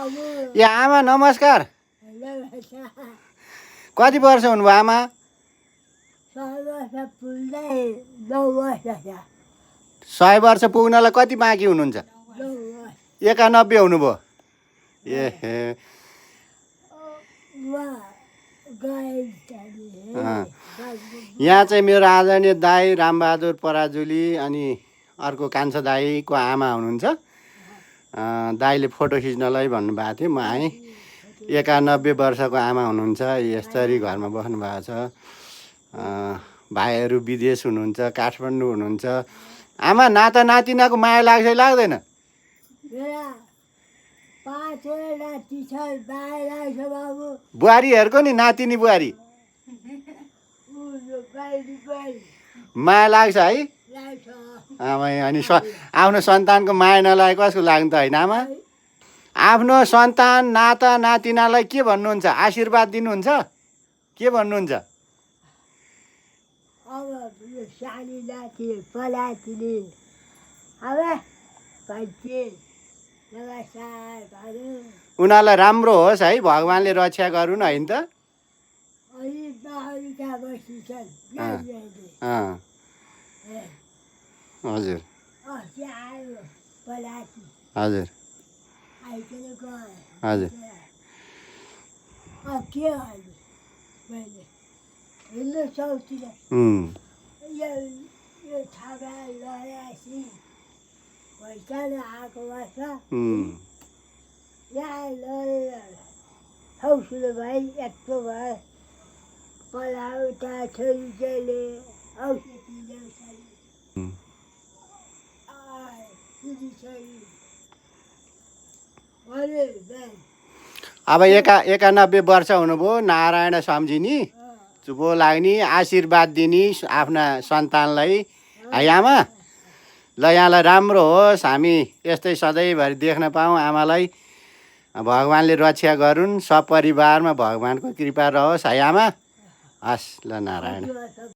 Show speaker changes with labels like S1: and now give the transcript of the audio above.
S1: ए आमा नमस्कार। कति वर्ष हुनुभयो आमा? 100 वर्ष पुग्नलाई कति बाँकी हुनुहुन्छ? 91 हुनुभयो। ए यहाँ चाहिँ मेरो आदरणीय दाई रामबहादुर पराजुली अनि अर्को कान्छा दाईको आमा हुनुहुन्छ। दाईले फोटो खिच्नलाई भन्नुभएको थियो, म आएँ। 91 वर्षको आमा हुनुहुन्छ, यसरी घरमा बस्नु भएको छ। भाइहरू विदेश हुनुहुन्छ, काठमाडौँ हुनुहुन्छ। आमा नाता नातिनाको माया लाग्छ लाग्दैन? बुहारीहरूको नि नातिनी बुहारी माया लाग्छ है? आमा अनि आफ्नो सन्तानको माया नलागे कसको लाग्नु त होइन आमा? आफ्नो सन्तान नाता नातिनालाई के भन्नुहुन्छ? आशीर्वाद दिनुहुन्छ? के भन्नुहुन्छ? उनीहरूलाई राम्रो होस् है, भगवान्ले रक्षा गरून् होइन त? हजुर हजुर हजुर अब 91 वर्ष हुनुभयो, नारायण सम्झिनी, चुपो लाग्ने, आशीर्वाद दिने आफ्ना सन्तानलाई है आमा? ल यहाँलाई राम्रो होस्, हामी यस्तै सधैँभरि देख्न पाऊँ आमालाई। भगवान्ले रक्षा गरून्, सपरिवारमा भगवान्को कृपा रहोस् है आमा? हस् ल नारायण।